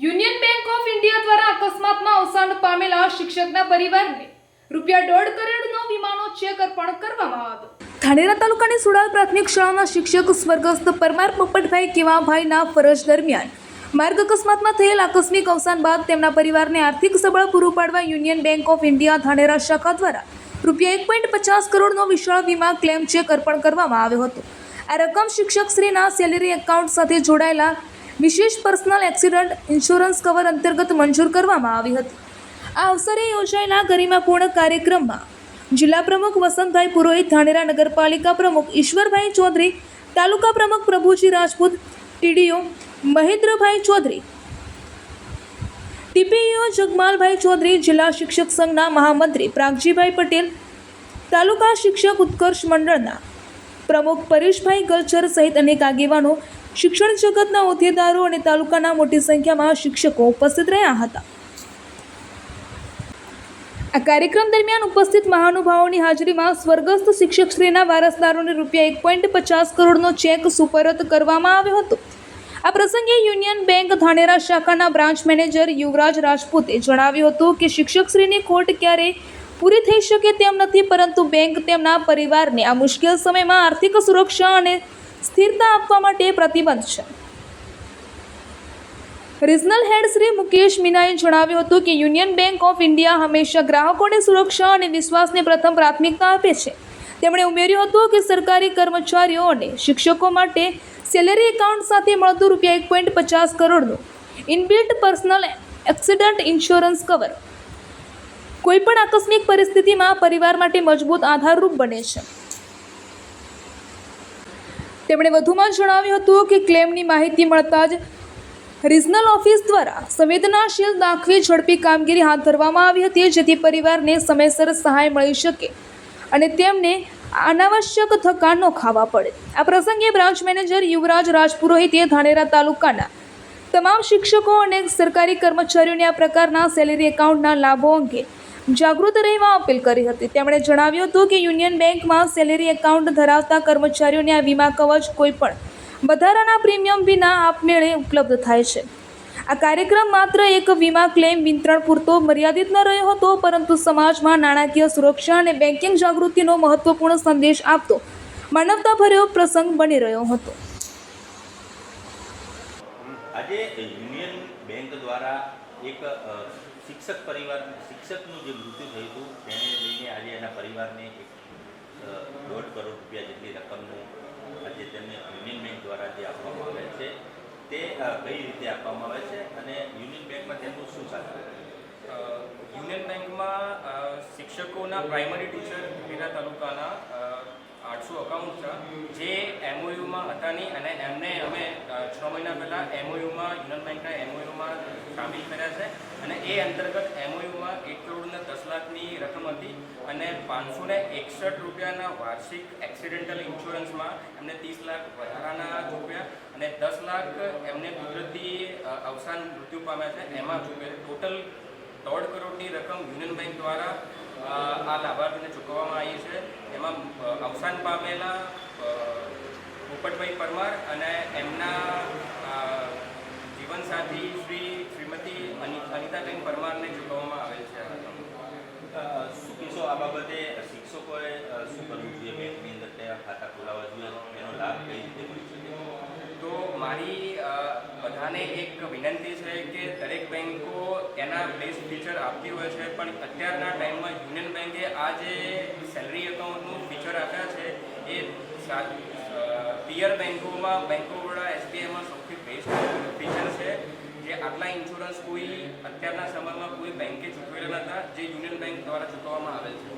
Union bank of India દ્વારા અકસ્માતમાં અવસાન પામેલા શિક્ષકના પરિવારને ₹1.5 કરોડનો વીમાનો ચેક અર્પણ કરવામાં આવ્યો। ધાનેરા તાલુકાની સુડાલ પ્રાથમિક શાળાના શિક્ષક સ્વર્ગસ્થ પરમાર પોપટભાઈ કેવાભાઈના ફરજ દરમિયાન માર્ગ અકસ્માતમાં થયેલ આકસ્મિક અવસાન બાદ તેમના પરિવારને આર્થિક સબળ પૂરું પાડવા union bank of India Dhanera શાખા દ્વારા ₹1.50 કરોડનો વિશાળ વીમા ક્લેમ ચેક અર્પણ કરવામાં આવ્યો હતો। આ રકમ શિક્ષકશ્રીના સેલેરી એકાઉન્ટ સાથે જોડાયેલા વિશેષ પર્સનલ એક્સિડન્ટ ઇન્સ્યોરન્સ કવર અંતર્ગત મંજૂર કરવામાં આવી હતી। આ અવસરે યોજાયેલા ગરિમાપૂર્ણ કાર્યક્રમમાં જિલ્લા પ્રમુખ વસંતભાઈ પુરોહિત, ધાનેરા નગરપાલિકા પ્રમુખ ઈશ્વરભાઈ ચૌધરી, તાલુકા પ્રમુખ પ્રભુજી રાજપૂત, ટીડીઓ મહેન્દ્રભાઈ ચૌધરી, ટીપીઓ જગમાલભાઈ ચૌધરી, જિલ્લા શિક્ષક સંઘના મહામંત્રી પ્રાગજીભાઈ પટેલ, તાલુકા શિક્ષક ઉત્કર્ષ મંડળના પ્રમુખ પરેશભાઈ ગલચર સહિત અનેક આગેવાનો, શિક્ષણ જગતના હોદ્દેદારો અને તાલુકાના મોટી સંખ્યામાં શિક્ષકો ઉપસ્થિત રહ્યા હતા। આ કાર્યક્રમ દરમિયાન ઉપસ્થિત મહાનુભાવોની હાજરીમાં સ્વર્ગસ્થ શિક્ષકશ્રીના વારસદારોને ₹1.50 કરોડનો ચેક સુપરત કરવામાં આવ્યો હતો। આ પ્રસંગે યુનિયન બેંક ધાનેરા શાખાના બ્રાન્ચ મેનેજર યુવરાજ રાજપૂતે જણાવ્યું હતું કે શિક્ષકશ્રીની ખોટ ક્યારેય પૂરી થઈ શકે તેમ નથી, પરંતુ બેંક તેમના પરિવારને આ મુશ્કેલ સમયમાં આર્થિક સુરક્ષા અને સ્થિરતા આપવા માટે પ્રતિબદ્ધ છે। રિજનલ હેડ શ્રી મુકેશ મીનાએ જણાવ્યું હતું કે યુનિયન બેંક ઓફ ઇન્ડિયા હંમેશા ગ્રાહકોની સુરક્ષા અને વિશ્વાસને પ્રથમ પ્રાથમિકતા આપે છે। તેમણે ઉમેર્યું હતું કે સરકારી કર્મચારીઓ અને શિક્ષકો માટે સેલેરી એકાઉન્ટ સાથે મળતું ₹1.50 કરોડનું inbuilt personal accident insurance cover કોઈપણ આકસ્મિક પરિસ્થિતિમાં પરિવાર માટે મજબૂત આધારરૂપ બને છે। તેમણે વધુમાં જણાવ્યું હતું કે ક્લેમની માહિતી મળતા જ રિજનલ ઓફિસ દ્વારા સંવેદનાશીલ દાખવી ઝડપી કામગીરી હાથ ધરવામાં આવી હતી, જેથી પરિવારને સમયસર સહાય મળી શકે અને તેમને અનાવશ્યક ધક્કા ન ખાવા પડે। આ પ્રસંગે બ્રાન્ચ મેનેજર યુવરાજ રાજપુરોહિતે ધાનેરા તાલુકાના તમામ શિક્ષકો અને સરકારી કર્મચારીઓને આ પ્રકારના સેલેરી એકાઉન્ટના લાભો અંગે જાગૃત રહેવા અપીલ કરી હતી। તેમણે જણાવ્યું હતું કે યુનિયન બેંકમાં સેલેરી એકાઉન્ટ ધરાવતા કર્મચારીઓને આ વીમા કવચ કોઈપણ વધારાના પ્રીમિયમ વિના આપમેળે ઉપલબ્ધ થાય છે। આ કાર્યક્રમ માત્ર એક વીમા ક્લેમ વિતરણ પૂરતો મર્યાદિત ન રહ્યો હતો, પરંતુ સમાજમાં નાણાકીય સુરક્ષા અને બેન્કિંગ જાગૃતિનો મહત્વપૂર્ણ સંદેશ આપતો માનવતાભર્યો પ્રસંગ બની રહ્યો હતો। આજે યુનિયન બેંક દ્વારા એક શિક્ષકનું જે મૃત્યુ થયું હતું તેને લઈને આજે એના પરિવારને ₹1.5 કરોડ જેટલી રકમનું આજે તેમને યુનિયન બેંક દ્વારા જે આપવામાં આવે છે તે કઈ રીતે આપવામાં આવે છે અને યુનિયન બેંકમાં તેમનું શું ચાલે? યુનિયન બેંકમાં શિક્ષકોના પ્રાઇમરી ટીચર ધાનેરા તાલુકાના 800 અકાઉન્ટ છે જે MOUમાં હતા નહીં, અને એમને અમે 6 મહિના પહેલાં MOUમાં યુનિયન બેંકના MOUમાં સામેલ કર્યા છે, અને એ અંતર્ગત MOUમાં ₹1.10 કરોડની રકમ હતી અને ₹561 વાર્ષિક એક્સિડેન્ટલ ઇન્સ્યોરન્સમાં એમને 30 લાખ વધારાના ચૂકવ્યા અને 10 લાખ એમને કુદરતી અવસાન મૃત્યુ પામ્યા છે એમાં ચૂકવ્યા। ટોટલ ₹1.5 કરોડની રકમ યુનિયન બેંક દ્વારા આ લાભાર્થીને ચૂકવવામાં આવી છે। એમાં અવસાન પામેલા પોપટભાઈ પરમાર અને એમના જીવનસાથી શ્રીમતી અનિતાબેન પરમારને ચૂકવવામાં આવેલ છે। શું કહેશો આ બાબતે? શિક્ષકોએ શું કરવું જોઈએ? બેંકની અંદર કયા ખાતા ખોલાવવા જોઈએ? એનો લાભ કઈ રીતે મળી શકે? તો મારી બધાને એક વિનંતી છે કે દરેક બેંકો એના બેસ્ટ ફીચર આપતી હોય છે, પણ અત્યારના ટાઈમમાં યુનિયન બેંકે આ જે સેલરી એકાઉન્ટનું ફીચર આપ્યા છે એ પિયર બેંકોમાં બેંક ઓફ બરોડા, SBIમાં સૌથી બેસ્ટ ફીચર છે, જે આટલા ઇન્સ્યોરન્સ કોઈ અત્યારના સમયમાં કોઈ બેંકે ચૂકવેલા નહોતા, જે યુનિયન બેંક દ્વારા ચૂકવવામાં આવેલ છે।